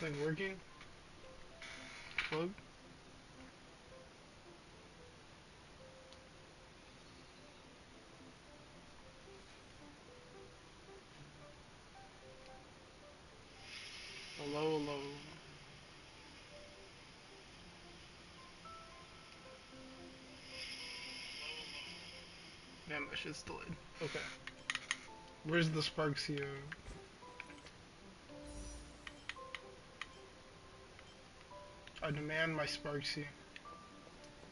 thing working? Plug? Hello, hello. Damn, that shit's delayed. Okay. Where's the Sparxie? I demand my Sparxie.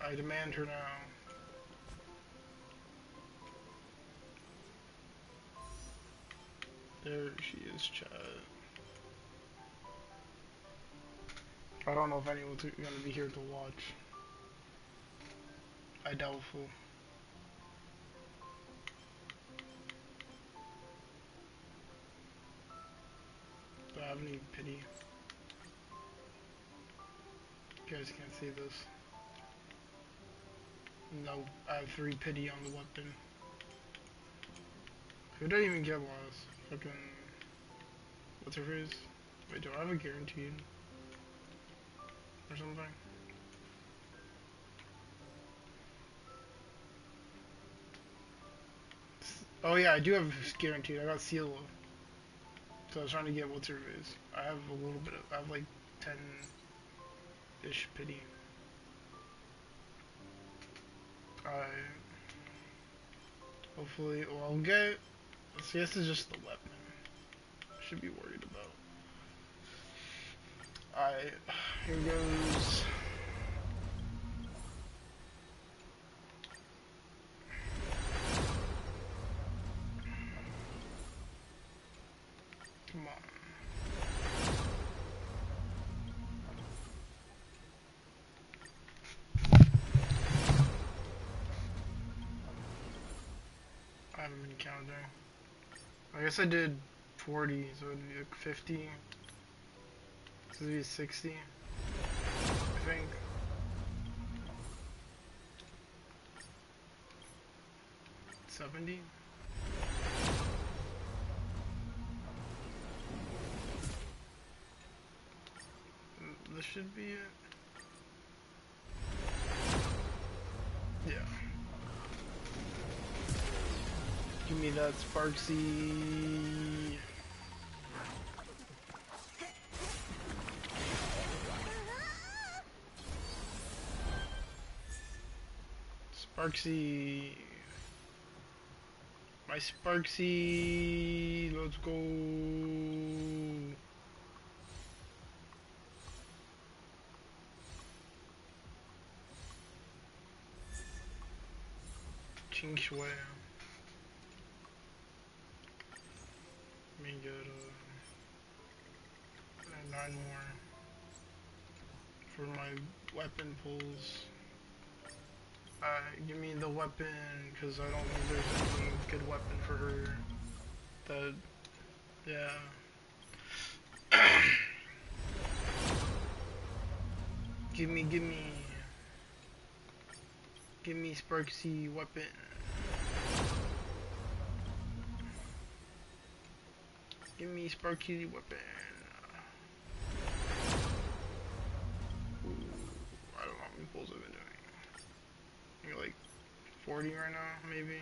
I demand her now. There she is, chat. I don't know if anyone's gonna be here to watch. I doubtful. Do I have any pity? You guys can't see this. No, I have 3 pity on the weapon. Who did I even get last? Fucking... What's her face? Wait, do I have a guaranteed? Or something? Oh yeah, I do have guaranteed. I got Cielo. So I was trying to get what's her face. I have a little bit of... I have like 10-ish pity. I... Hopefully... Well, I'll get... See, this is just the weapon. I should be worried about. Alright. Here goes... Come on. I haven't been counting. I guess I did 40, so it'd be like 50. So it'd be 60. I think. $70. This should be it. Yeah. Give me that Sparxie. Sparxie. My Sparxie. Let's go. Ching Shui. Let me get 9 more for my weapon pulls. Give me the weapon, because I don't think there's any good weapon for her. That, yeah. Give me Sparxie weapon. Give me Sparxie weapon. Ooh, I don't know how many pulls I've been doing. Maybe like 40 right now, maybe.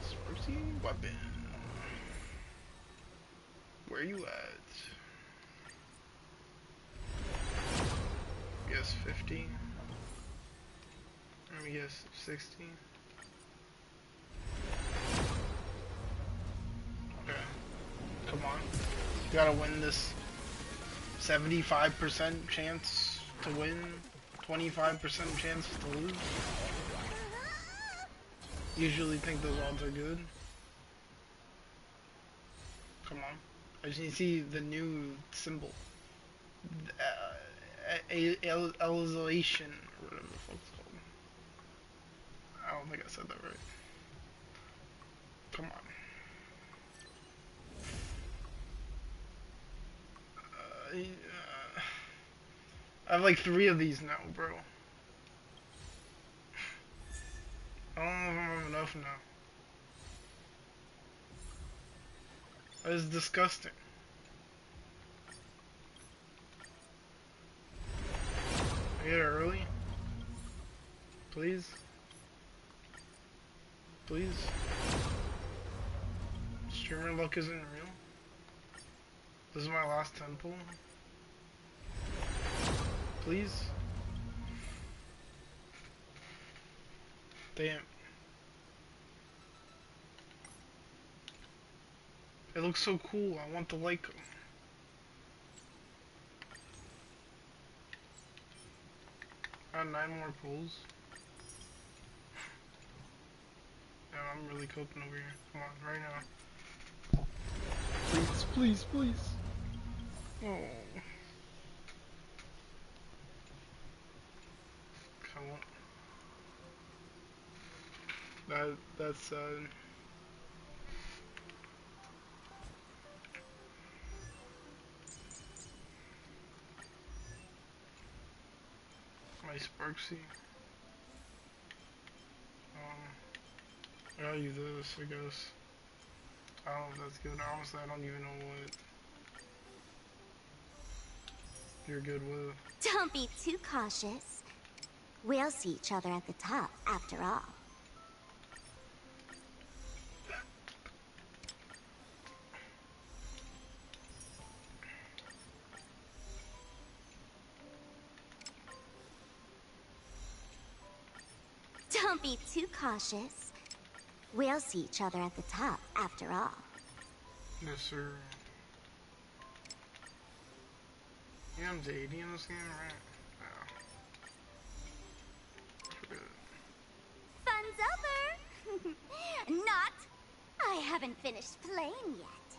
Sparxie weapon. Where you at? Guess 50. Let me guess 60. Okay. Come on. You gotta win this 75% chance to win, 25% chance to lose. Usually think those odds are good. Come on. I just need to see the new symbol. Elization, or whatever the fuck it's called. I don't think I said that right. Come on. I have like 3 of these now, bro. I don't know if I have enough now. That is disgusting. Get it early? Please? Please? Streamer luck isn't real? This is my last temple? Please? Damn. It looks so cool, I want to like them. I have 9 more pulls. Yeah, I'm really coping over here. Come on, right now. Please, please, please. Oh. Come on. That's sad. My Sparxie. I gotta use this, I guess. I don't know if that's good. Honestly, I don't even know what you're good with. Don't be too cautious. We'll see each other at the top, after all. Don't be too cautious. We'll see each other at the top, after all. Yes, sir. Yeah, I'm to 80 in this game, right? Yeah. Fun's over! Not! I haven't finished playing yet.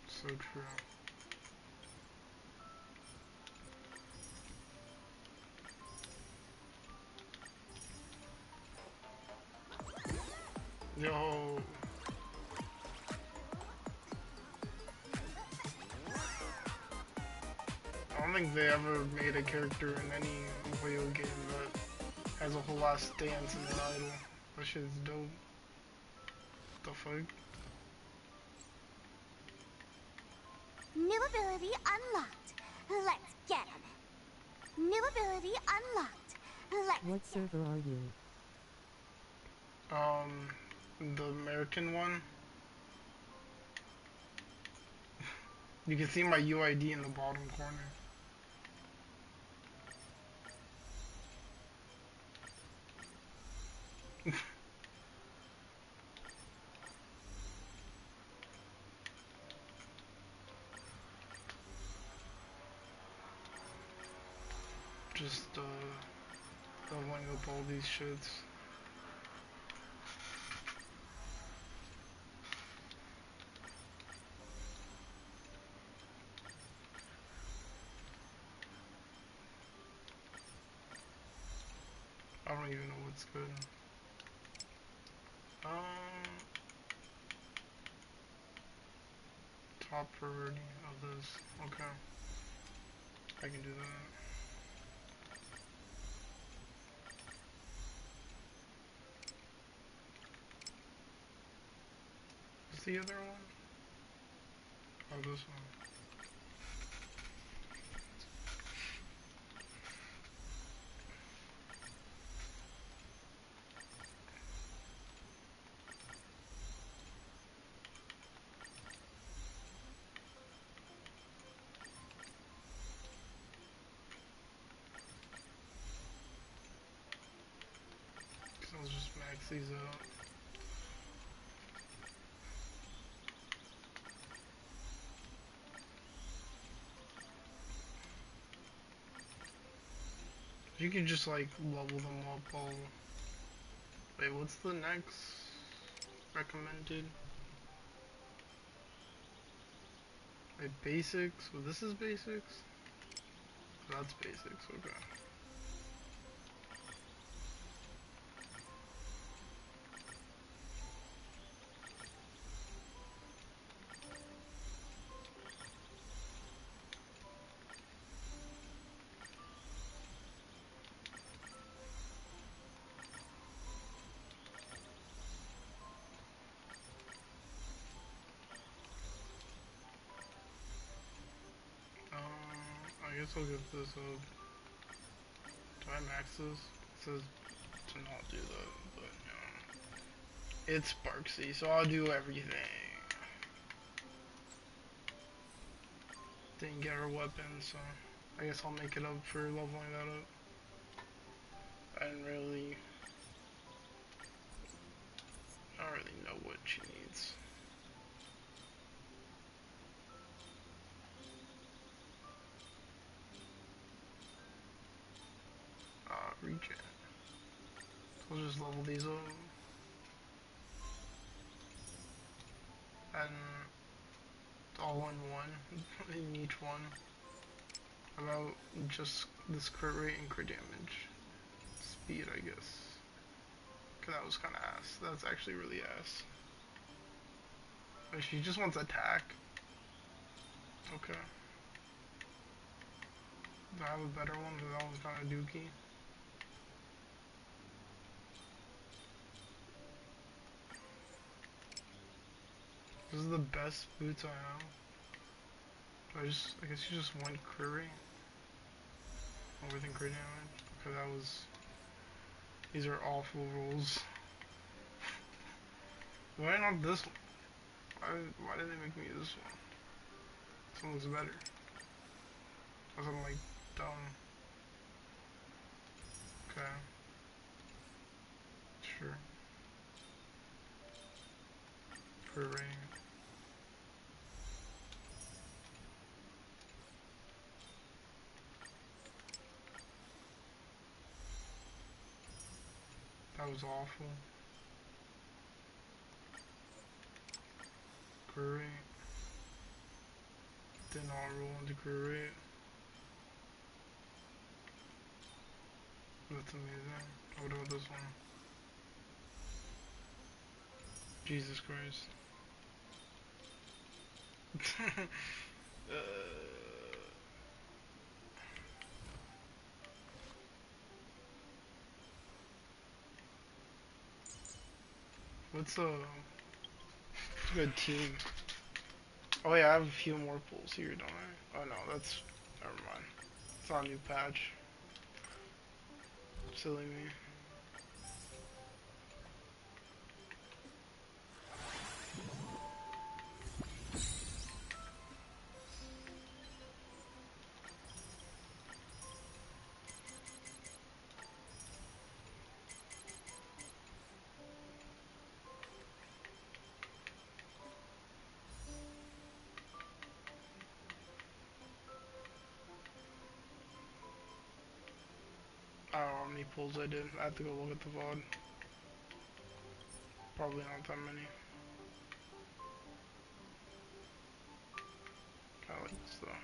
So true. Yo. I don't think they ever made a character in any video game that has a whole lot of stance in the title. That shit's dope. The fuck? New ability unlocked. Let's get him. New ability unlocked. Let's What server are you? The American one. You can see my UID in the bottom corner. Just leveling up all these shits. I don't even know what's good. Top priority of this. Okay. I can do that. What's the other one? Oh, this one. Let's just max these out. You can just like level them up all. Wait, what's the next recommended? Wait, basics? Well, this is basics? That's basics, okay. I guess I'll get this up. Do I max this? It says to not do that, but no. It's Sparxie, so I'll do everything. Didn't get her weapon, so I guess I'll make it up for leveling that up. I don't really know what she needs. Regen. So I'll just level these up. And all in one, in each one. About just this crit rate and crit damage. Speed, I guess. Cause that was kinda ass. That's actually really ass. Wait, she just wants attack. Okay. Do I have a better one? Cause that was kinda dookie. This is the best boots I have. I guess you just went crit rate. More than crit damage. Okay, that was... These are awful rolls. Why not this one? Why did they make me this one? This one looks better. Cause I'm like, dumb. Okay. Sure. Crit rate. That was awful. Crit rate. Did not roll into crit rate. That's amazing. What about this one? Jesus Christ. What's a good team? Oh yeah, I have a few more pulls here, don't I? Oh no, that's... Never mind. It's not a new patch. Silly me. I don't know how many pulls I did. I have to go look at the VOD. Probably not that many. I like this though.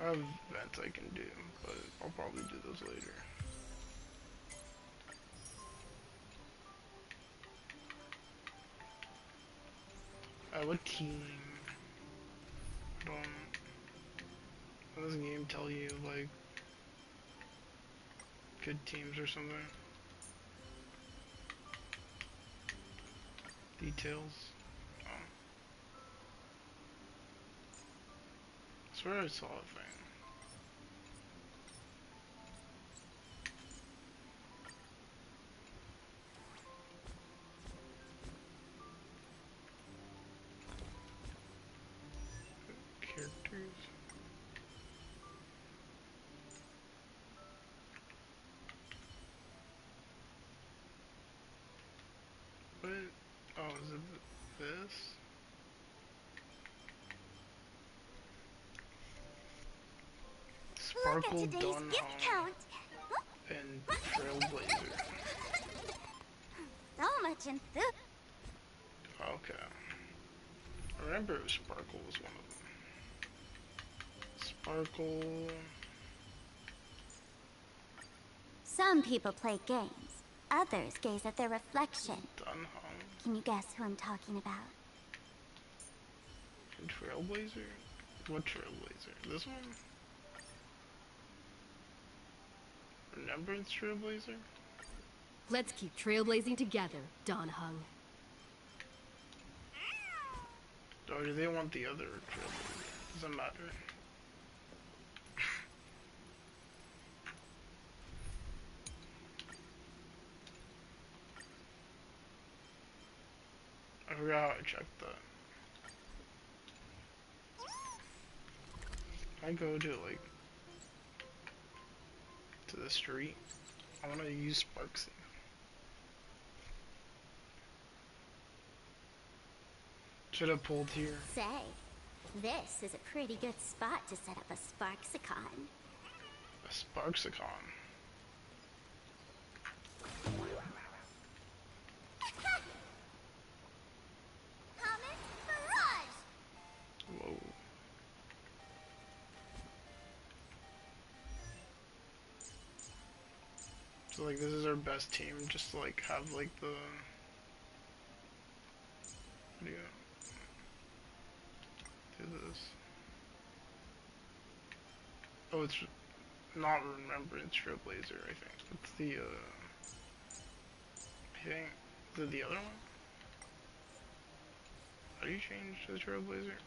I have events I can do, but I'll probably do those later. What team? Does this game tell you like good teams or something? Details. I swear I saw a thing. Characters. What? Oh, is it this? Sparkle Dunham and Trailblazer. So much enthusiasm. Okay. I remember Sparkle was one of them. Sparkle. Some people play games. Others gaze at their reflection. Dunham. Can you guess who I'm talking about? And Trailblazer? What Trailblazer? This one? Remembrance Trailblazer? Let's keep trailblazing together, Don Hung. Or do they want the other Trailblazer? Doesn't matter. forgot how I checked that. I go to like to the street. I want to use Sparxie. Should have pulled here. Say, this is a pretty good spot to set up a Sparxicon. A Sparxicon. Whoa. So like this is our best team, just to like have like the video. Do this. Oh, it's not Remembrance Trailblazer, I think. It's the I think is it the other one? How do you change the Trailblazer?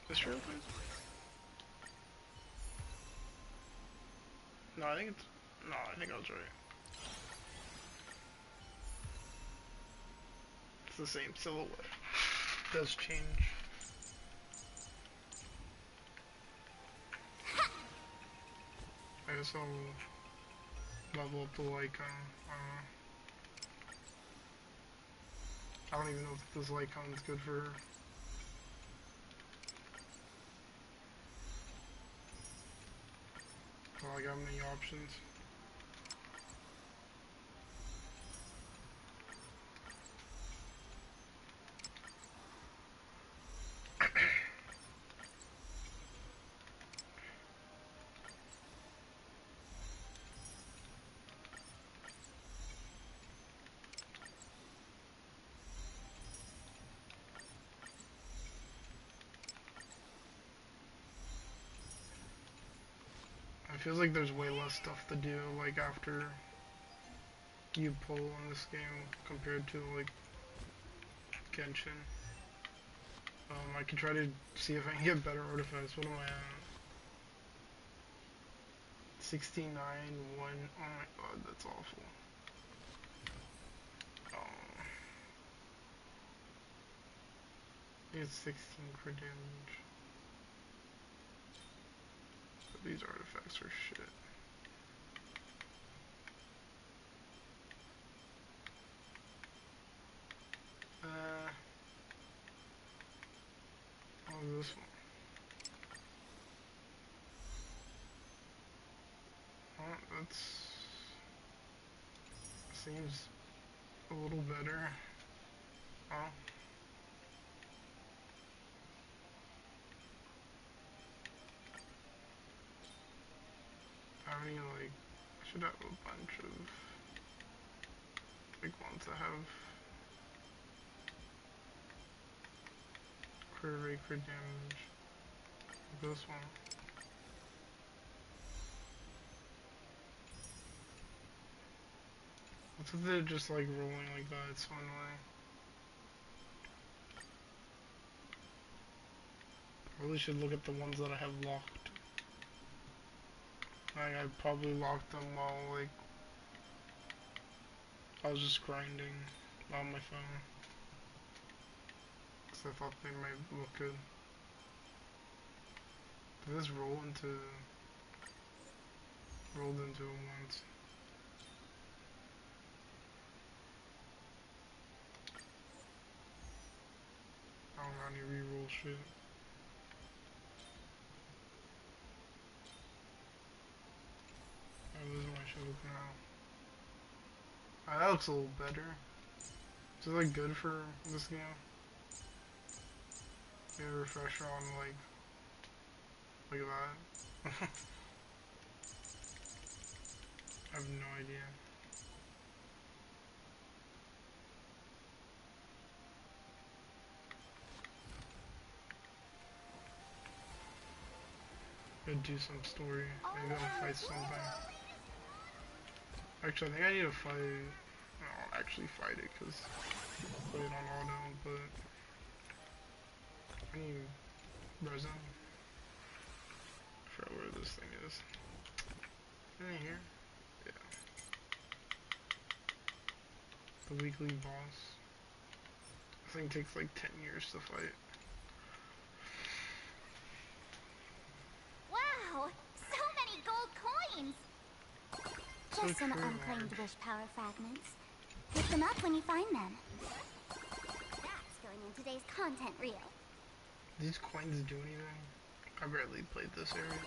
This Trailblazer? No, I think it's no, I think I was right. It's the same silhouette. It does change. I guess I'll level up the Lycon. I don't even know if this Lycon is good for her. Well, I got many options. It feels like there's way less stuff to do, like, after you pull in this game compared to, like, Genshin. I can try to see if I can get better artifacts. What am I at? 69, 1. Oh my god, that's awful. Oh. I get 16 crit damage. But these artifacts are shit. Oh, this one. Oh, that's seems a little better. Oh. How many, like, I should have a bunch of, like, ones that have crit rate, crit damage. Like this one. What's with it just, like, rolling like that? It's so annoying. Probably should look at the ones that I have locked. Like, I probably locked them while, like, I was just grinding on my phone. Because I thought they might look good. Did this rolled into it once? I don't got any reroll shit. Oh, this is what I should look now. Oh, that looks a little better. Is it like good for this game? Get a refresher on like look at that. I have no idea. Gotta do some story. Maybe I'll fight something. Actually, I think I need to fight. No, I'll actually fight it because I play it on auto, but I need resin. I forgot where this thing is. Is it here? Yeah. The weekly boss. thing takes like 10 years to fight. Wow! So many gold coins! So Just some true, unclaimed Marge. wish power fragments. Pick them up when you find them. That's going in today's content reel. These coins do anything? I barely played this area.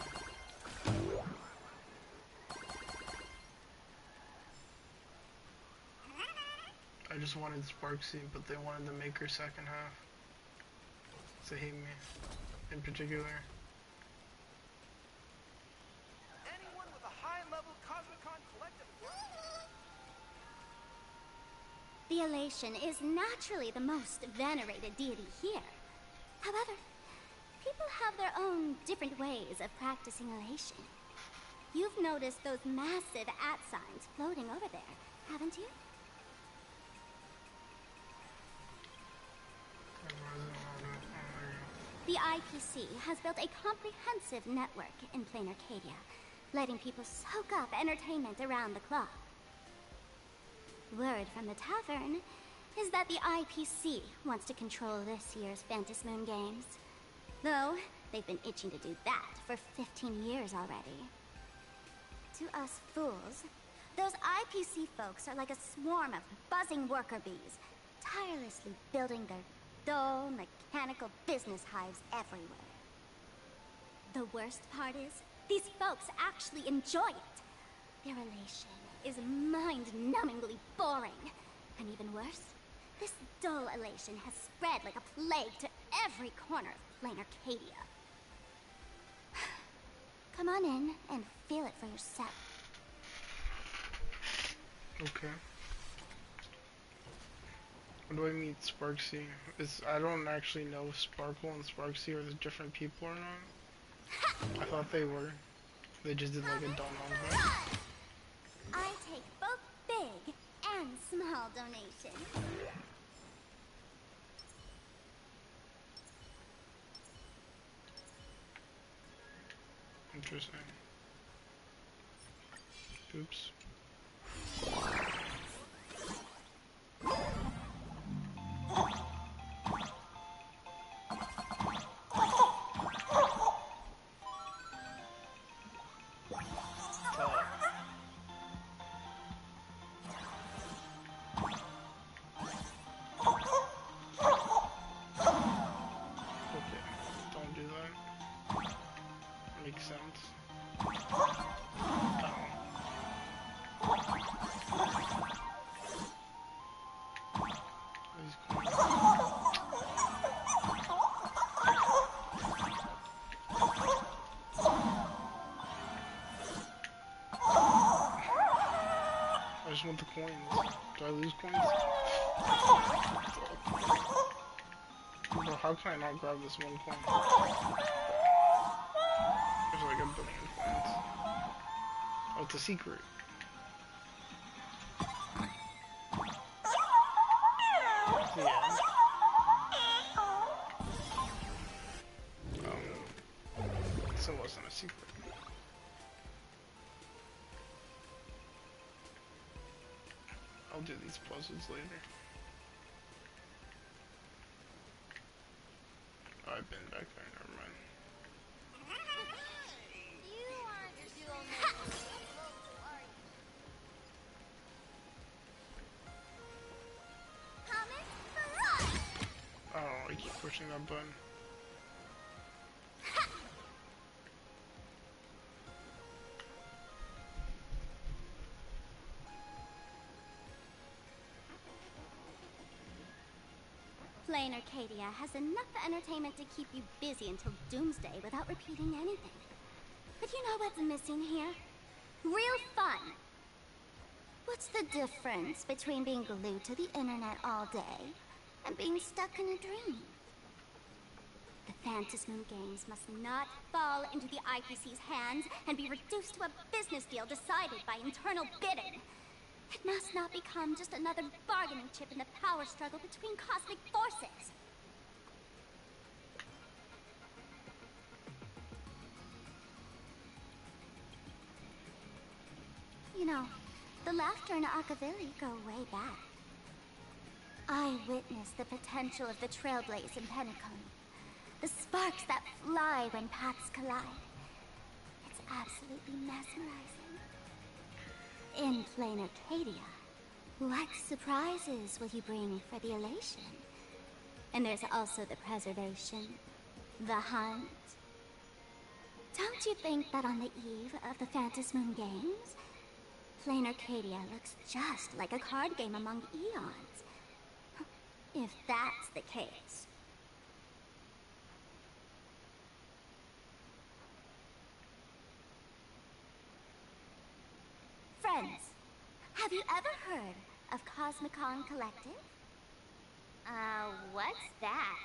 I just wanted Sparxie, but they wanted to make her second half. So they hate me, in particular. Anyone with a high-level Cosmicon collective The Elation is naturally the most venerated deity here. However, people have their own different ways of practicing Elation. You've noticed those massive @ signs floating over there, haven't you? The IPC has built a comprehensive network in plain Arcadia, letting people soak up entertainment around the clock. Word from the tavern is that the IPC wants to control this year's Phantasmoon Games. Though, they've been itching to do that for 15 years already. To us fools, those IPC folks are like a swarm of buzzing worker bees, tirelessly building their dull, mechanical business hives everywhere. The worst part is, these folks actually enjoy it. Their Elation is mind-numbingly boring. And even worse, this dull Elation has spread like a plague to every corner of plain Arcadia. Come on in and feel it for yourself. Okay. When do I meet Sparxie? I don't actually know if Sparkle and Sparxie are the different people or not. I thought they were. They just did like a dumb thing. I take both big and small donations. Interesting. Oops. Okay, don't do that. Makes sense. These coins. I just want the coins. Do I lose coins? Bro, how can I not grab this one coin? There's like a billion coins. Oh, it's a secret. Yeah. So it wasn't a secret. I'll do these puzzles later. Oh, I've been back there, never mind. You aren't just doing Oh, I keep pushing that button. Plain Arcadia has enough entertainment to keep you busy until doomsday without repeating anything. But you know what's missing here? Real fun! What's the difference between being glued to the internet all day and being stuck in a dream? The Phantasmoon Games must not fall into the IPC's hands and be reduced to a business deal decided by internal bidding. It must not become just another bargaining chip in the power struggle between cosmic forces. You know, the laughter in Akavili go way back. I witnessed the potential of the trailblaze in Penacony. The sparks that fly when paths collide. It's absolutely mesmerizing. In plain Arcadia, what surprises will you bring for the elation? And there's also the preservation, the hunt. Don't you think that on the eve of the Phantasmoon Games, plain Arcadia looks just like a card game among eons? If that's the case. Friends, have you ever heard of Cosmicon Collective? What's that?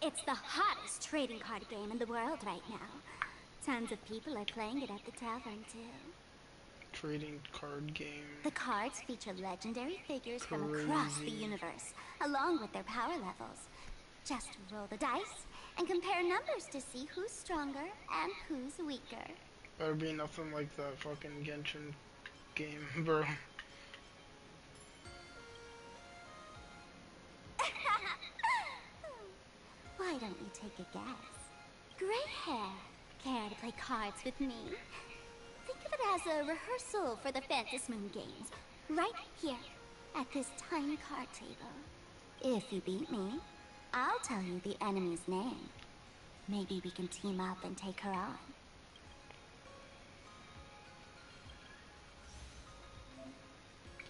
It's the hottest trading card game in the world right now. Tons of people are playing it at the tavern, too. Trading card game. The cards feature legendary figures from Crazy. across the universe, along with their power levels. Just roll the dice and compare numbers to see who's stronger and who's weaker. Better be nothing like that fucking Genshin game, bro. Why don't you take a guess? Gray hair. Care to play cards with me? Think of it as a rehearsal for the Phantasmoon Games. Right here, at this tiny card table. If you beat me, I'll tell you the enemy's name. Maybe we can team up and take her on.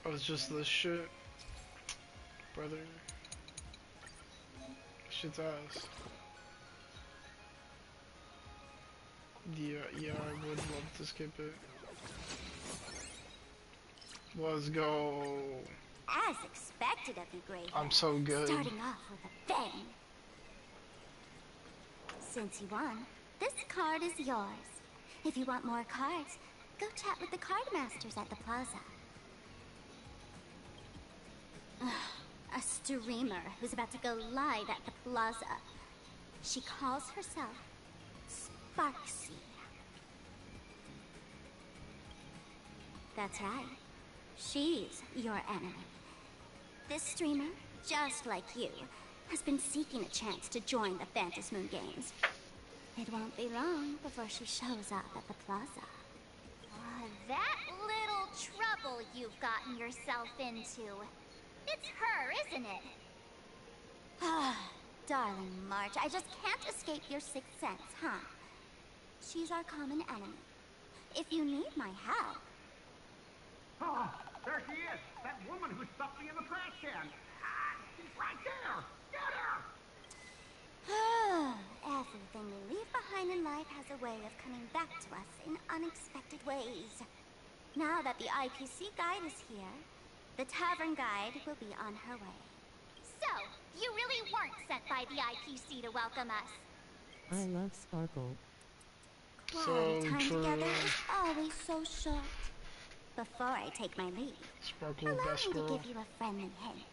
Oh, it's just this shit. Brother. Shit's ass. Yeah, I would love to skip it. Let's go. As expected of you, Grey. I'm so good. Starting off with a bang. Since you won, this card is yours. If you want more cards, go chat with the card masters at the plaza. A streamer who's about to go live at the plaza. She calls herself Sparxie. That's right. She's your enemy. This streamer, just like you, has been seeking a chance to join the Phantasmoon Games. It won't be long before she shows up at the plaza. That little trouble you've gotten yourself into. It's her, isn't it? Ah, darling March, I just can't escape your sixth sense, huh? She's our common enemy. If you need my help... Oh, there she is! That woman who stuffed me in the trash can! Ah, she's right there! Get her! Everything we leave behind in life has a way of coming back to us in unexpected ways. Now that the IPC guide is here, the tavern guide will be on her way. So, you really weren't sent by the IPC to welcome us? I love Sparkle. Quality time true. together is always so short. Before I take my leave, Sparkle, allow best me to girl. give you a friendly hint.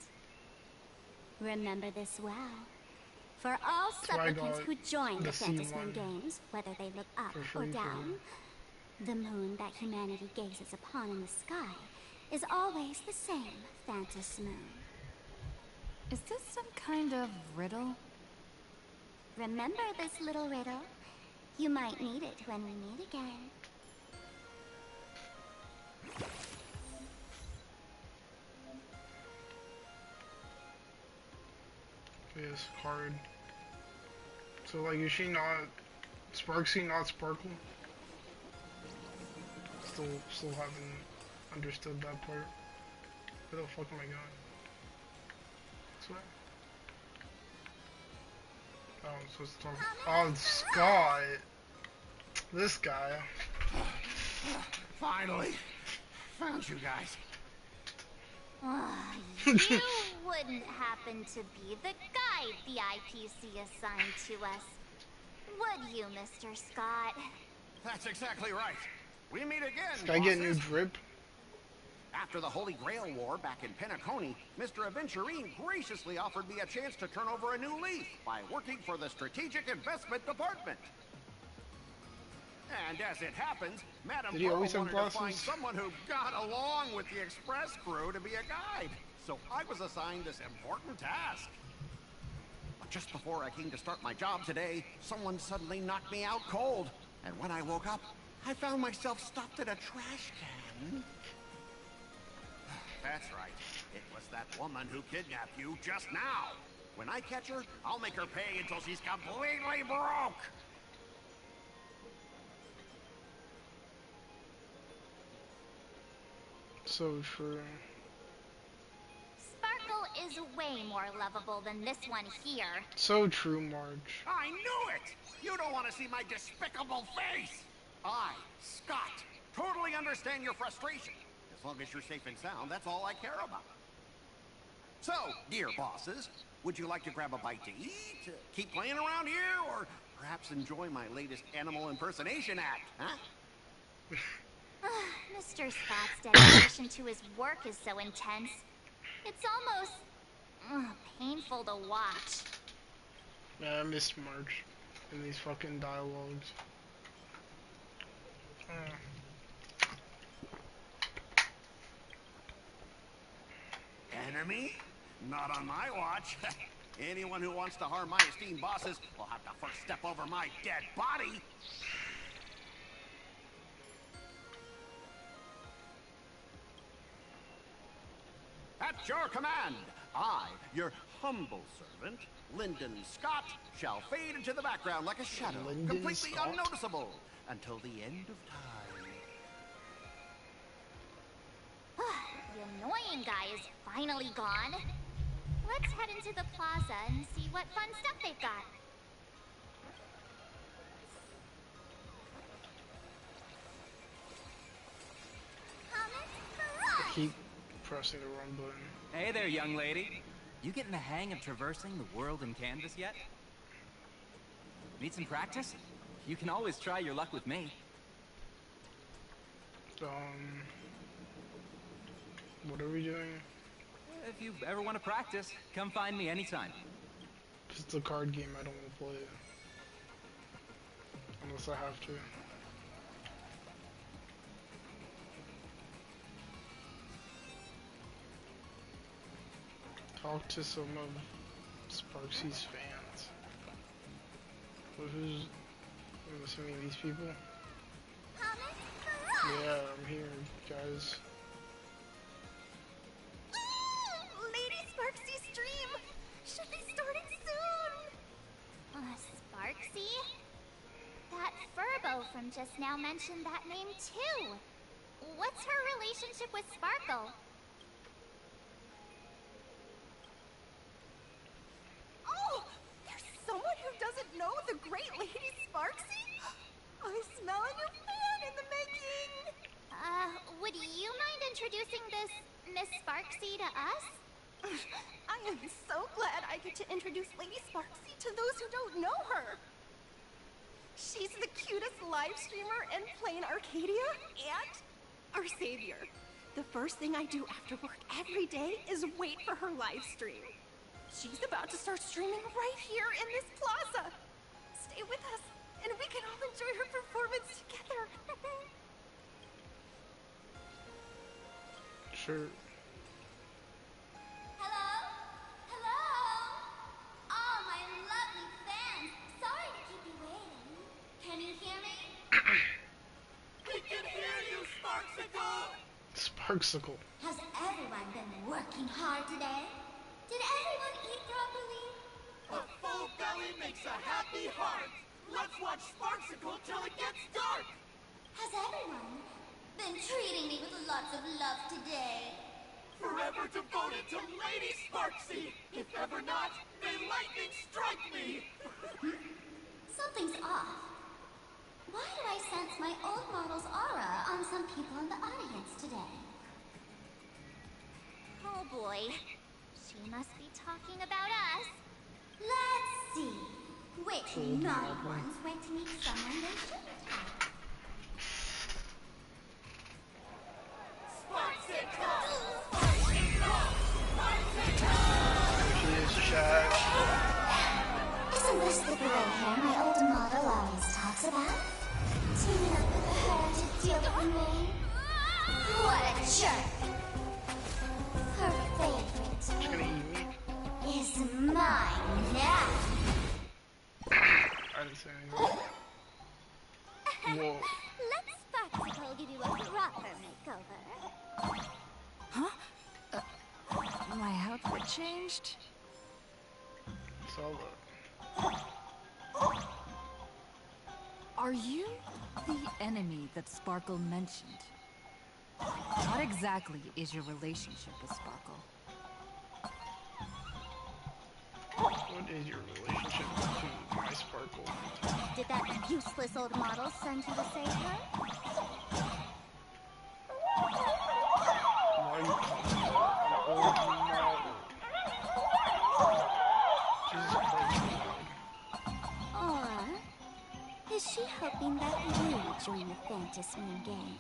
Remember this well. For all why I supplicants got who join the the Phantasmoon C1 Games, whether they look up for or free for down, the moon that humanity gazes upon in the sky is always the same Phantasmoon. Is this some kind of riddle? Remember this little riddle? You might need it when we meet again. Yes, card. So, like, is she not Sparxie, not Sparkle? Still haven't understood that part. Where the fuck am I going? This way? Oh, I'm supposed to talk. Oh, Scott! This guy. Finally! Found you guys. You wouldn't happen to be the guide the IPC assigned to us, would you, Mr. Scott? That's exactly right. We meet again, This guy get new bosses. drip? After the Holy Grail War back in Penacony, Mr. Aventurine graciously offered me a chance to turn over a new leaf by working for the Strategic Investment Department. And as it happens, Madame Did he Pearl always have wanted to find glasses? someone who got along with the Express crew to be a guide. so I was assigned this important task. But just before I came to start my job today, someone suddenly knocked me out cold. And when I woke up, I found myself stuffed in a trash can. That's right. It was that woman who kidnapped you just now. When I catch her, I'll make her pay until she's completely broke. So true. Sparkle is way more lovable than this one here. So true, Marge. I knew it! You don't want to see my despicable face! I, Scott, totally understand your frustration. As long as you're safe and sound, that's all I care about. So, dear bosses, would you like to grab a bite to eat? Keep playing around here? Or perhaps enjoy my latest animal impersonation act, huh? Mr. Scott's dedication to his work is so intense. It's almost painful to watch. Yeah, I missed Marge in these fucking dialogues. Enemy? Not on my watch. Anyone who wants to harm my esteemed bosses will have to first step over my dead body. At your command, I, your humble servant, Lyndon Scott, shall fade into the background like a shadow, Lyndon completely Scott? unnoticeable, until the end of time. The annoying guy is finally gone. Let's head into the plaza and see what fun stuff they've got. I keep pressing the wrong button. Hey there, young lady. You getting the hang of traversing the world in canvas yet? Need some practice? You can always try your luck with me. What are we doing? If you ever want to practice, come find me anytime. If it's a card game, I don't want to play it. Unless I have to. Talk to some of Sparxie's fans. Well, who's... I'm assuming these people? Yeah, I'm here, guys. Lady Sparxie stream! Should be starting soon! Sparxie? That Furbo from just now mentioned that name too. What's her relationship with Sparkle? Oh! There's someone who doesn't know the great Lady Sparxie? I smell a new fan in the making! Would you mind introducing this Miss Sparxie to us? I am so glad I get to introduce Lady Sparxie to those who don't know her. She's the cutest live streamer in plain Arcadia and our savior. The first thing I do after work every day is wait for her live stream. She's about to start streaming right here in this plaza. Stay with us, and we can all enjoy her performance together. Sure. Hello? Hello? Oh, my lovely fans. Sorry to keep you waiting. Can you hear me? We can hear you, Sparxicle! Sparxicle. Has everyone been working hard today? Did everyone eat properly? A full belly makes a happy heart. Let's watch Sparxicle till it gets dark. Has everyone been treating me with lots of love today? Forever devoted to Lady Sparxie. If ever not, may lightning strike me. Something's off. Why do I sense my old model's aura on some people in the audience today? Oh boy. She must be talking about us. Let's see. Which naughty ones went to meet someone they shouldn't have? Cheers, chat. Isn't this the gray hair my old model always talks about? Teaming up with her to deal with me? What a jerk! Her favorite mine now. I didn't say anything. Whoa. Let Sparxie give you a proper makeover. Huh? My outfit changed? It's all that. Are you the enemy that Sparkle mentioned? What exactly is your relationship with Sparkle? What is your relationship to my Sparkle? Did that useless old model send you to save her? Why are you calling her an old model? Jesus Christ. Or is she hoping that you join the Fantasmoon gang?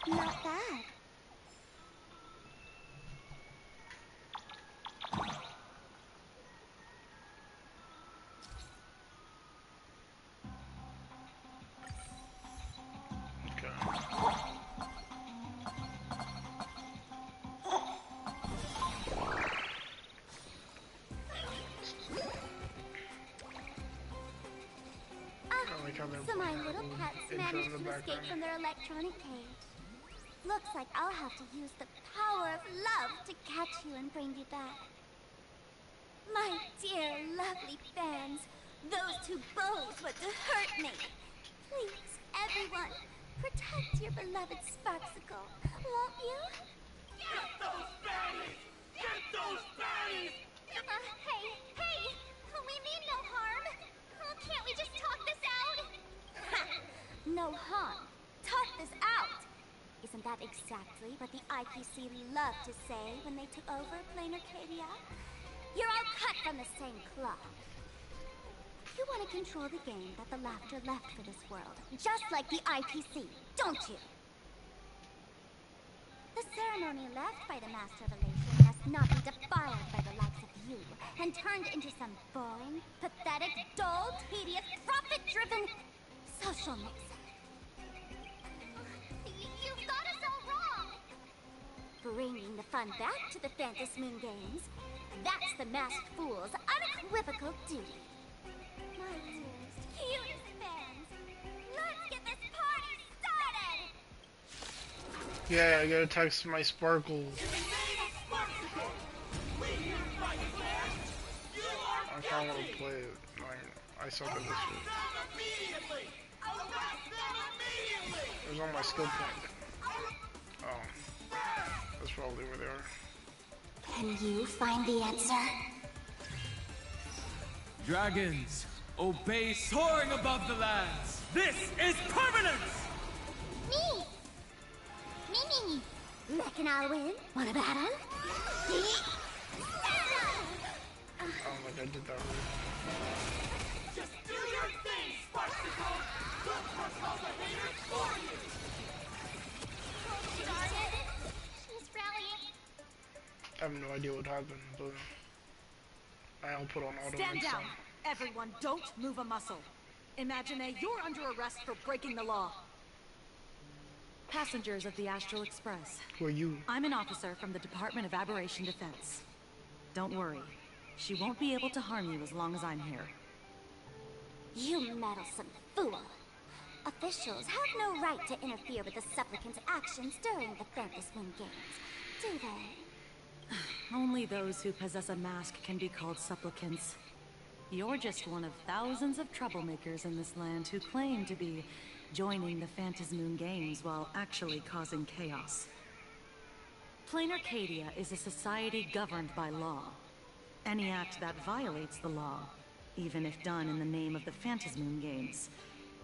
Not bad. So my little pets managed to escape from their electronic cage. Looks like I'll have to use the power of love to catch you and bring you back. My dear, lovely fans, those two bullies want to hurt me. Please, everyone, protect your beloved Sparxicle, won't you? Get those baddies! Get those baddies! Hey! We mean no harm. Can't we just talk this out? Ha! No harm. Talk this out. Isn't that exactly what the IPC loved to say when they took over Plain Arcadia? You're all cut from the same cloth. You want to control the game that the Laughter left for this world, just like the IPC, don't you? The ceremony left by the Master of Elation must not be defiled by the likes of you and turned into some boring, pathetic, dull, tedious, profit-driven social mixer. You've got us all wrong! Bringing the fun back to the Fantasmoon Games, that's the Masked Fool's unequivocal duty. My dearest, cutest fans, let's get this party started! Yeah, I gotta text my Sparkle. I kinda wanna play it. I suck at this shit. It was on my skill point. Oh. That's probably where they are. Can you find the answer? Dragons, obey soaring above the lands. This is permanence! Me! Reckon I'll win? Want a battle? I don't think I did that right. Just do your thing, Sparxicle! Look for all the haters for you! She's rallying. I have no idea what happened, but I'll put on auto Stand next down! time. Everyone, don't move a muscle. Imagine you're under arrest for breaking the law. Passengers of the Astral Express. Who are you? I'm an officer from the Department of Aberration Defense. Don't worry. She won't be able to harm you as long as I'm here. You meddlesome fool. Officials have no right to interfere with the supplicants' actions during the Fantasmoon Games, do they? Only those who possess a mask can be called supplicants. You're just one of thousands of troublemakers in this land who claim to be joining the Fantasmoon Games while actually causing chaos. Plain Arcadia is a society governed by law. Any act that violates the law, even if done in the name of the Fantasmoon Games,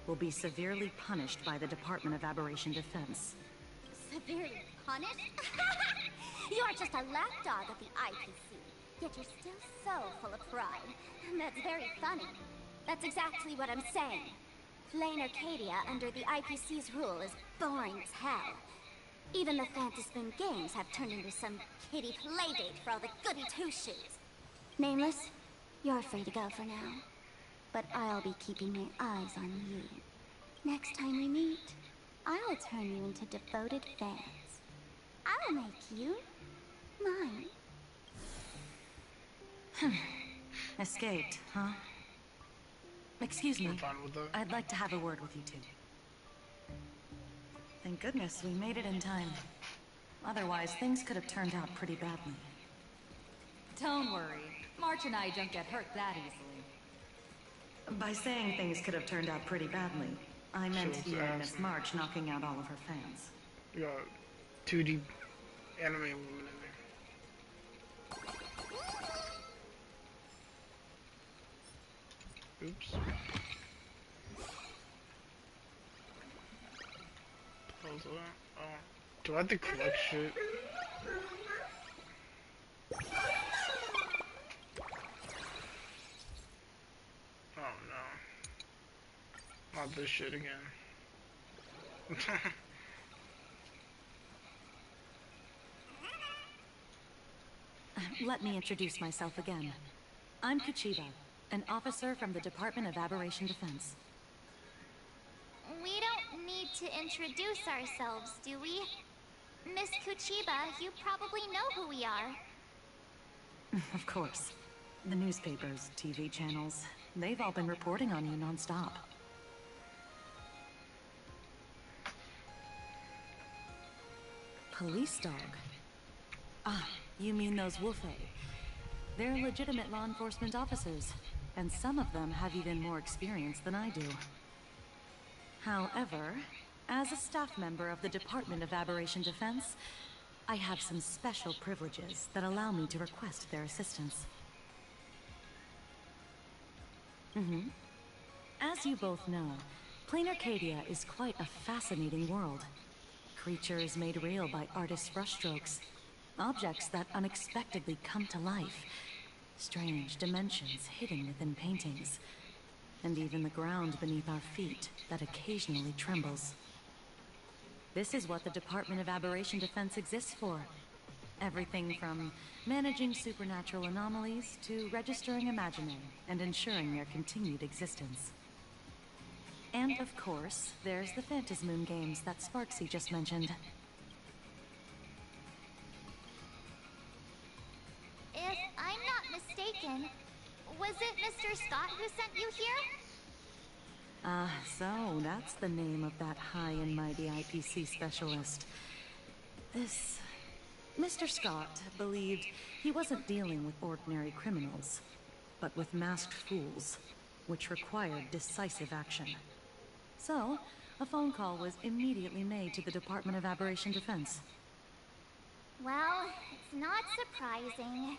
will be severely punished by the Department of Aberration Defense. Severely punished? You're just a lapdog of the IPC, yet you're still so full of pride. That's very funny. That's exactly what I'm saying. Plain Arcadia under the IPC's rule is boring as hell. Even the Phantasmoon games have turned into some kiddie playdate for all the goody two-shoes. Nameless, you're free to go for now. But I'll be keeping my eyes on you. Next time we meet, I'll turn you into devoted fans. I'll make you mine. Escaped, huh? Excuse me. I'm fine with that. I'd like to have a word with you two. Thank goodness we made it in time. Otherwise, things could have turned out pretty badly. Don't worry. March and I don't get hurt that easily. By saying things could have turned out pretty badly, I meant So it's you and Miss awesome. March knocking out all of her fans. We got 2D anime woman in there. Oops. What was that? Oh. Do I have to collect shit? Oh no. Not this shit again. Let me introduce myself again. I'm Kuchiba, an officer from the Department of Aberration Defense. We don't need to introduce ourselves, do we? Miss Kuchiba, you probably know who we are. Of course. The newspapers, TV channels, they've all been reporting on you nonstop. Police dog? Ah, you mean those Wolfei. They're legitimate law enforcement officers, and some of them have even more experience than I do. However, as a staff member of the Department of Aberration Defense, I have some special privileges that allow me to request their assistance. As you both know, Plain Arcadia is quite a fascinating world. Creatures made real by artists' brushstrokes. Objects that unexpectedly come to life. Strange dimensions hidden within paintings. And even the ground beneath our feet that occasionally trembles. This is what the Department of Aberration Defense exists for. Everything from managing supernatural anomalies to registering imagining and ensuring their continued existence. And of course, there's the Phantasmoon games that Sparxie just mentioned. If I'm not mistaken, was it Mr. Scott who sent you here? So that's the name of that high and mighty IPC specialist. This... Mr. Scott believed he wasn't dealing with ordinary criminals, but with masked fools, which required decisive action. So, a phone call was immediately made to the Department of Aberration Defense. Well, it's not surprising.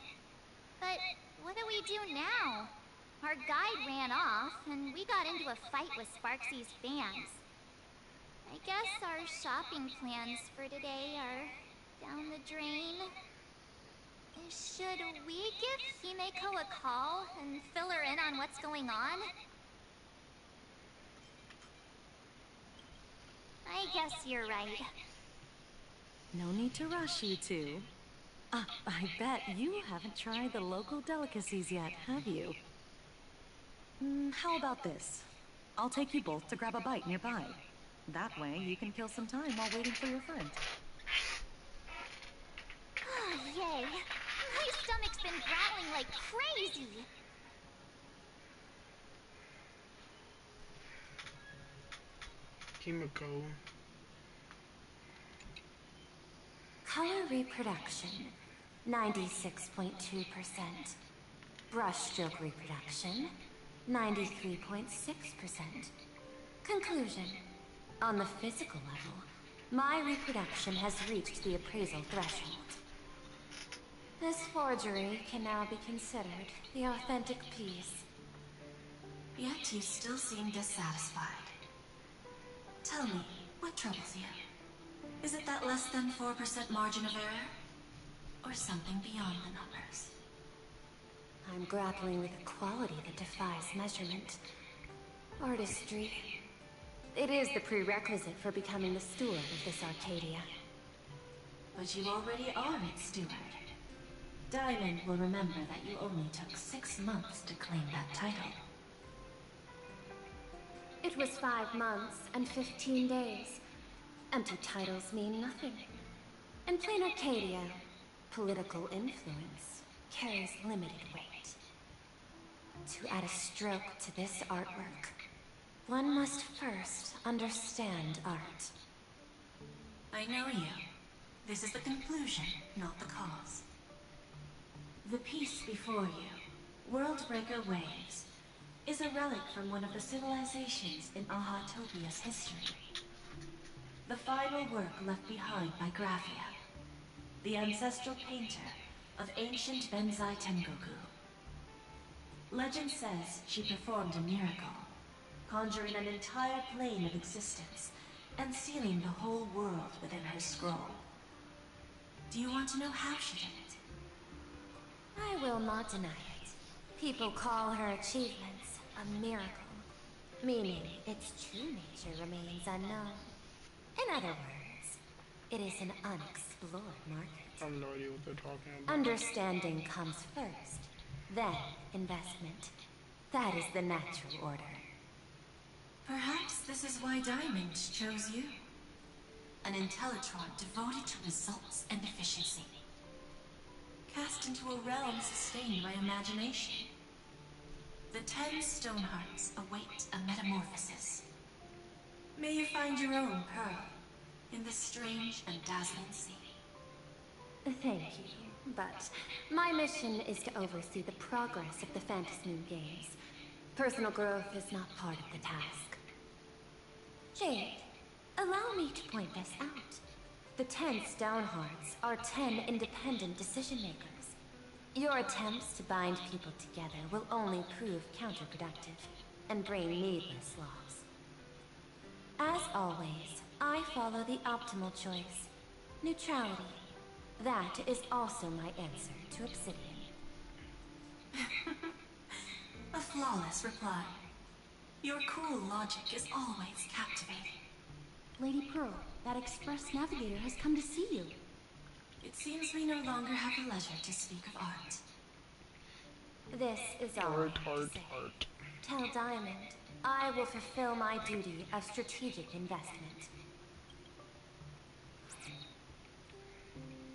But what do we do now? Our guide ran off, and we got into a fight with Sparxie's fans. I guess our shopping plans for today are down the drain. Should we give Himeko a call and fill her in on what's going on? I guess you're right. No need to rush, you two. I bet you haven't tried the local delicacies yet, have you? How about this? I'll take you both to grab a bite nearby. That way, you can kill some time while waiting for your friend. Oh, yay. My stomach's been growling like crazy. Himeko. Color reproduction, 96.2%. Brushstroke reproduction, 93.6%. Conclusion. On the physical level, my reproduction has reached the appraisal threshold. This forgery can now be considered the authentic piece. Yet you still seem dissatisfied. Tell me, what troubles you? Is it that less than 4% margin of error? Or something beyond the numbers? I'm grappling with a quality that defies measurement. Artistry. It is the prerequisite for becoming the steward of this Arcadia. but you already are its steward. Diamond will remember that you only took 6 months to claim that title. It was 5 months and 15 days. Empty titles mean nothing. In plain Arcadia, political influence carries limited weight. To add a stroke to this artwork, one must first understand art. I know you. This is the conclusion, not the cause. The piece before you, Worldbreaker Waves, is a relic from one of the civilizations in Ahatopia's history. The final work left behind by Graphia, the ancestral painter of ancient Benzai Tengoku. Legend says she performed a miracle, conjuring an entire plane of existence and sealing the whole world within her scroll. Do you want to know how she did it? I will not deny it. People call her achievements a miracle, meaning its true nature remains unknown. In other words, it is an unexplored market. I have no idea what they're talking about. Understanding comes first, then investment. That is the natural order. Perhaps this is why Diamond chose you. An Intellitron devoted to results and efficiency. Cast into a realm sustained by imagination. The 10 Stonehearts await a metamorphosis. May you find your own pearl in this strange and dazzling sea. Thank you, but my mission is to oversee the progress of the Phantasmoon Games. Personal growth is not part of the task. Jade, allow me to point this out. The 10 Stonehearts are 10 independent decision-makers. Your attempts to bind people together will only prove counterproductive and bring needless loss. As always, I follow the optimal choice. Neutrality. That is also my answer to Obsidian. A flawless reply. Your cool logic is always captivating. Lady Pearl, that express navigator has come to see you. It seems we no longer have the leisure to speak of art. This is all I have to say. Tell Diamond, I will fulfill my duty of strategic investment.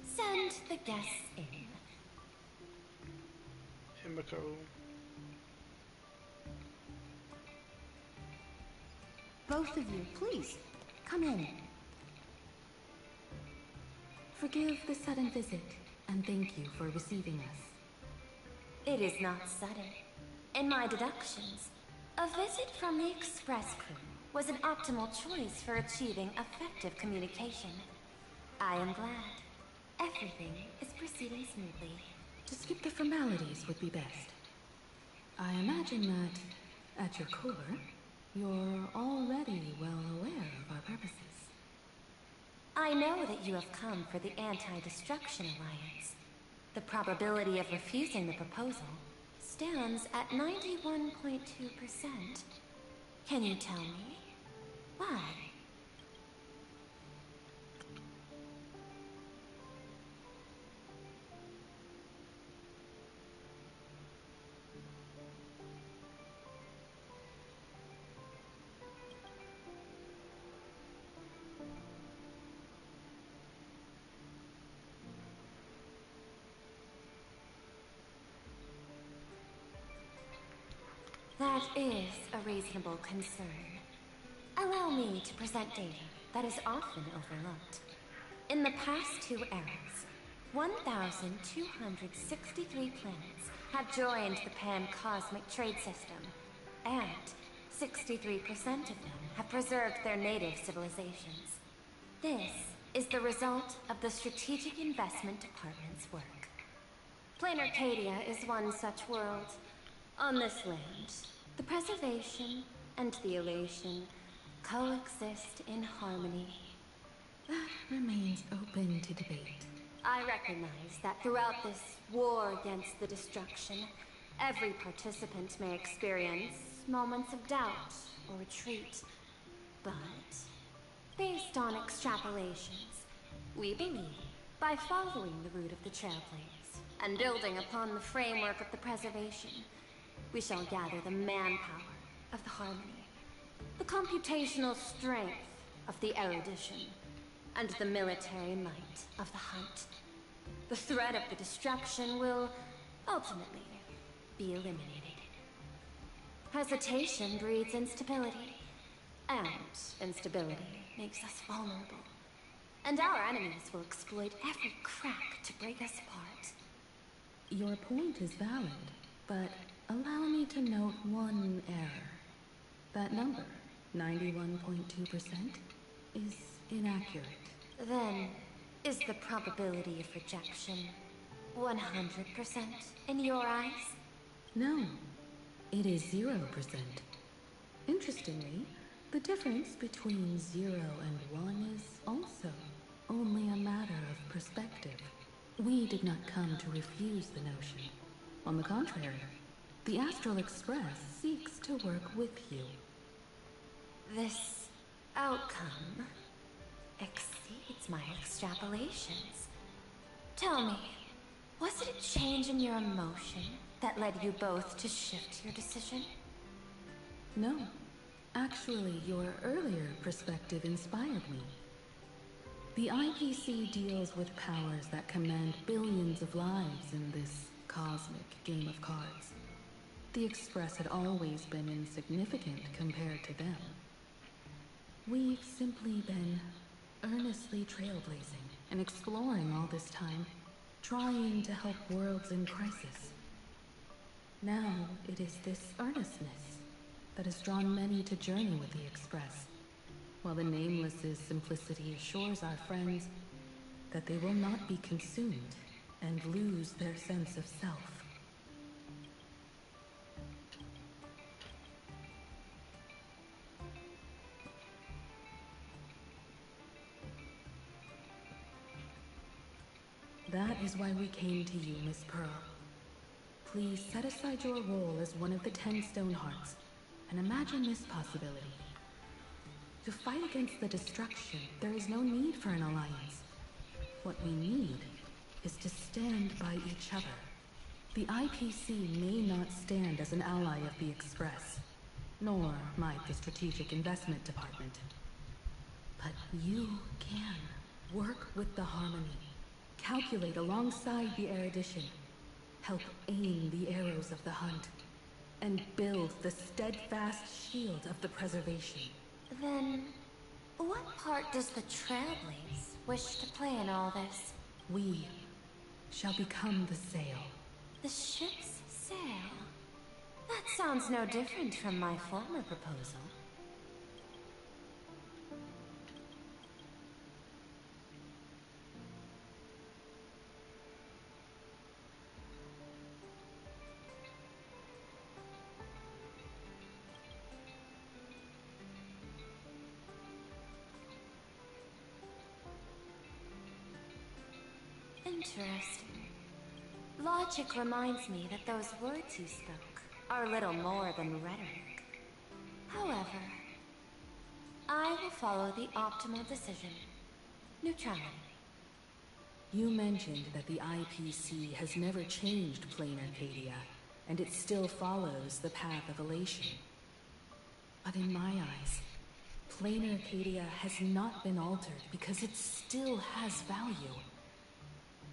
Send the guests in. Himiko. Both of you, please, come in. Forgive the sudden visit, and thank you for receiving us. It is not sudden. In my deductions, a visit from the Express crew was an optimal choice for achieving effective communication. I am glad. Everything is proceeding smoothly. To skip the formalities would be best. I imagine that, at your core, you're already well aware of our purposes. I know that you have come for the Anti-Destruction Alliance. The probability of refusing the proposal stands at 91.2%. Can you tell me why? That is a reasonable concern. Allow me to present data that is often overlooked. In the past 2 eras, 1,263 planets have joined the Pan-Cosmic Trade System, and 63% of them have preserved their native civilizations. This is the result of the Strategic Investment Department's work. Plain Arcadia is one such world. On this land, the preservation and the elation coexist in harmony. That remains open to debate. I recognize that throughout this war against the destruction, every participant may experience moments of doubt or retreat. But, based on extrapolations, we believe By following the route of the Trailblaze, and building upon the framework of the preservation, we shall gather the manpower of the Harmony, the computational strength of the Erudition, and the military might of the Hunt. The threat of the destruction will, ultimately, be eliminated. Hesitation breeds instability, and instability makes us vulnerable. And our enemies will exploit every crack to break us apart. Your point is valid, but allow me to note one error. That number, 91.2%, is inaccurate. Then, is the probability of rejection 100% in your eyes? No, it is 0%. Interestingly, the difference between 0 and 1 is also only a matter of perspective. We did not come to refuse the notion. On the contrary, the Astral Express seeks to work with you. This outcome exceeds my extrapolations. Tell me, was it a change in your emotion that led you both to shift your decision? No. Actually, your earlier perspective inspired me. The IPC deals with powers that command billions of lives in this cosmic game of cards. The Express had always been insignificant compared to them. We've simply been earnestly trailblazing and exploring all this time, trying to help worlds in crisis. Now it is this earnestness that has drawn many to journey with the Express, while the Nameless's simplicity assures our friends that they will not be consumed and lose their sense of self. That is why we came to you, Miss Pearl. Please set aside your role as one of the 10 Stonehearts and imagine this possibility. To fight against the destruction, there is no need for an alliance. What we need is to stand by each other. The IPC may not stand as an ally of the Express, nor might the Strategic Investment Department. But you can work with the Harmony, calculate alongside the Erudition, help aim the arrows of the Hunt, and build the steadfast shield of the preservation. Then, what part does the Trailblaze wish to play in all this? We shall become the sail. The ship's sail? That sounds no different from my former proposal. Interesting. Logic reminds me that those words you spoke are little more than rhetoric. However, I will follow the optimal decision. Neutrality. You mentioned that the IPC has never changed Plain Arcadia, and it still follows the path of elation. But in my eyes, Plain Arcadia has not been altered because it still has value.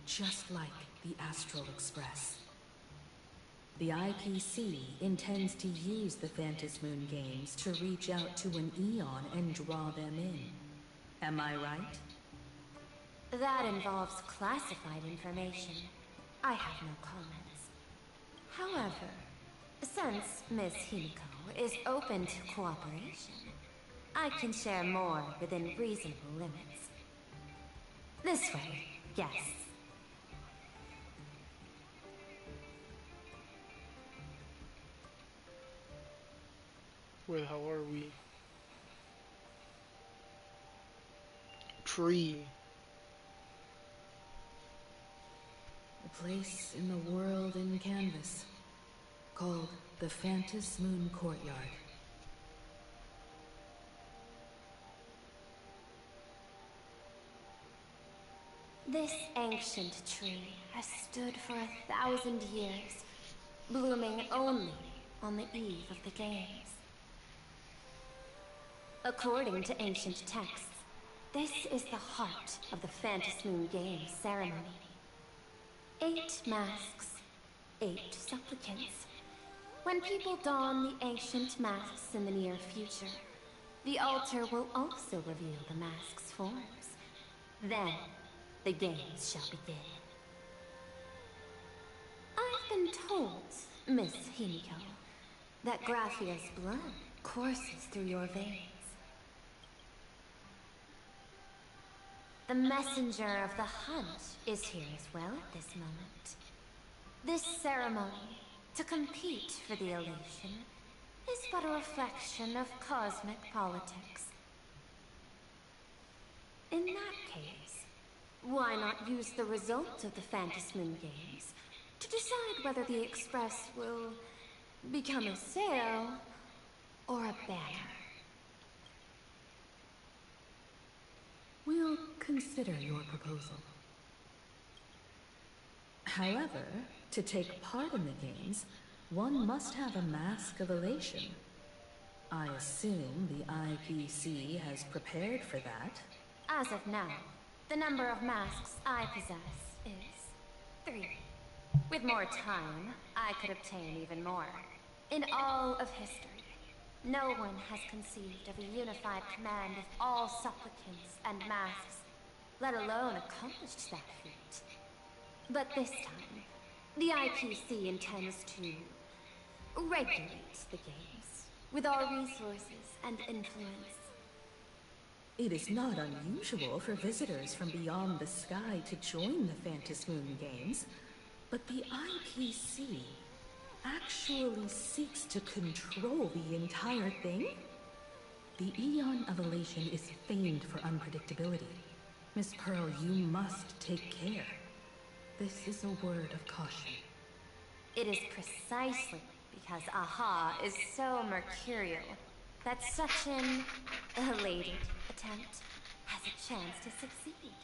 Just like the Astral Express. The IPC intends to use the Phantasmoon Games to reach out to an Eon and draw them in. Am I right? That involves classified information. I have no comments. However, since Miss Himiko is open to cooperation, I can share more within reasonable limits. This way, yes. Where the hell are we? Tree. A place in the world in canvas, called the Phantasmoon Courtyard. This ancient tree has stood for 1,000 years, blooming only on the eve of the games. According to ancient texts, this is the heart of the Phantasmoon Games ceremony. 8 masks, 8 supplicants. When people don the ancient masks in the near future, the altar will also reveal the mask's forms. Then, the games shall begin. I've been told, Miss Himiko, that Graphia's blood courses through your veins. The messenger of the hunt is here as well at this moment. This ceremony, to compete for the elation, is but a reflection of cosmic politics. In that case, why not use the result of the Phantasmoon Games to decide whether the Express will become a sail or a banner? We'll consider your proposal. However, to take part in the games, one must have a mask of elation. I assume the IPC has prepared for that. As of now, the number of masks I possess is 3. With more time, I could obtain even more. In all of history, no one has conceived of a unified command of all supplicants and masks, let alone accomplished that feat. But this time, the IPC intends to regulate the games with our resources and influence. It is not unusual for visitors from beyond the sky to join the Phantasmoon Games, but the IPC actually seeks to control the entire thing? The Eon of Elation is famed for unpredictability. Miss Pearl, you must take care. This is a word of caution. It is precisely because Aha is so mercurial that such an elated attempt has a chance to succeed.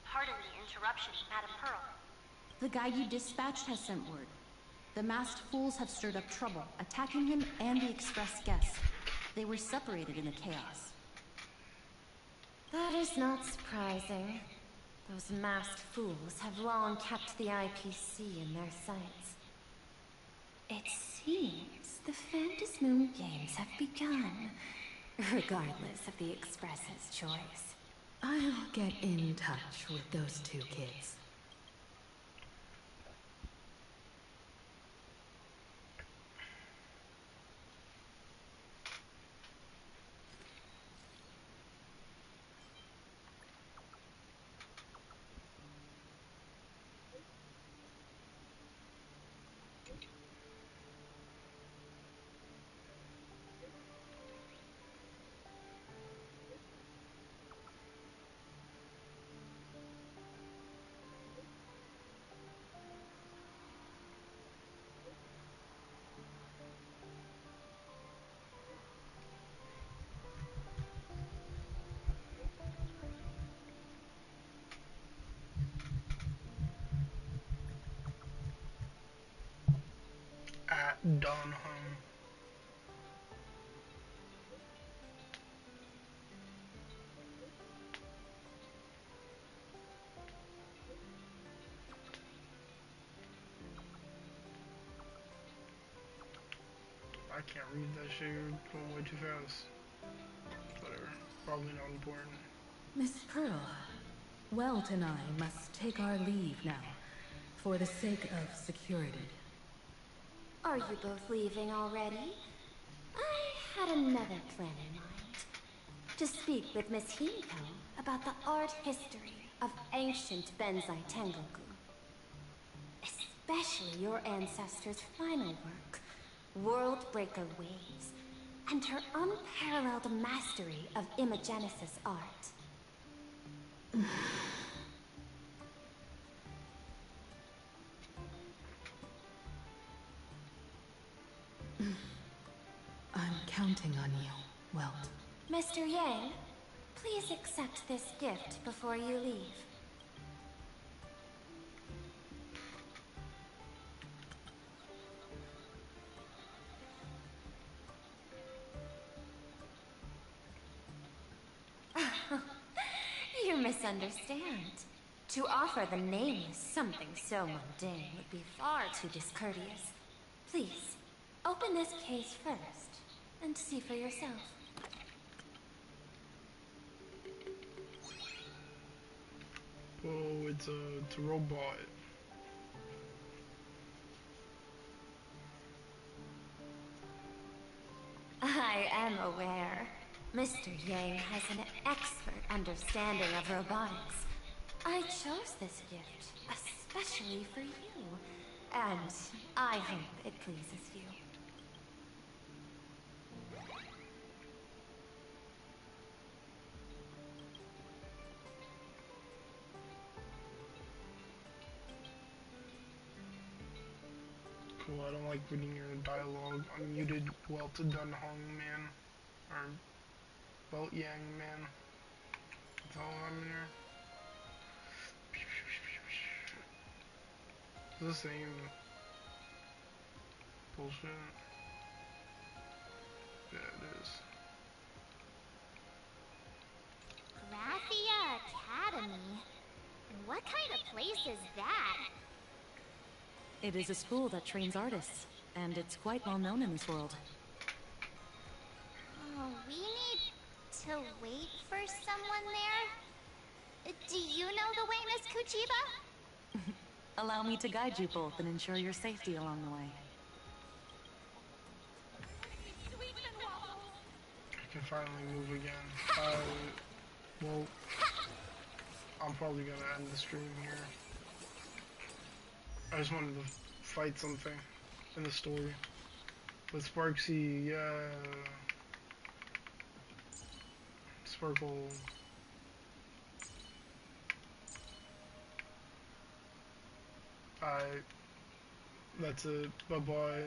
Pardon the interruption, Madam Pearl. The guy you dispatched has sent word. The masked fools have stirred up trouble, attacking him and the express guests. They were separated in the chaos. That is not surprising. Those masked fools have long kept the IPC in their sights. It seems the Phantasmoon Games have begun, regardless of the Express's choice. I'll get in touch with those 2 kids. At Dawn Home. I can't read that shit, you're going way too fast. Whatever, probably not important. Miss Pearl, Welt and I must take our leave now, for the sake of security. Are you both leaving already? I had another plan in mind. To speak with Miss Himiko about the art history of ancient Benzai Tengoku. Especially your ancestors' final work, World Breaker Waves, and her unparalleled mastery of imagenesis art. I'm counting on you, Welt. Mr. Yang, Please accept this gift before you leave. You misunderstand. To offer the nameless something so mundane would be far too discourteous. Please, open this case first, and see for yourself. Oh, it's a robot. I am aware. Mr. Yang has an expert understanding of robotics. I chose this gift especially for you, and I hope it pleases you. Cool, I don't like reading your dialogue. Unmuted, well to done Hong man. Or Belt Yang man. That's all I'm in here. It's the same bullshit. Yeah, it is. Graphia Academy? What kind of place is that? It is a school that trains artists, and it's quite well known in this world. Oh, we need to wait for someone there? Do you know the way, Miss Kuchiba? Allow me to guide you both and ensure your safety along the way. I can finally move again. Well, I'm probably gonna end the stream here. I just wanted to fight something in the story. But Sparxie, yeah. Sparkle. Alright. That's it. Bye bye.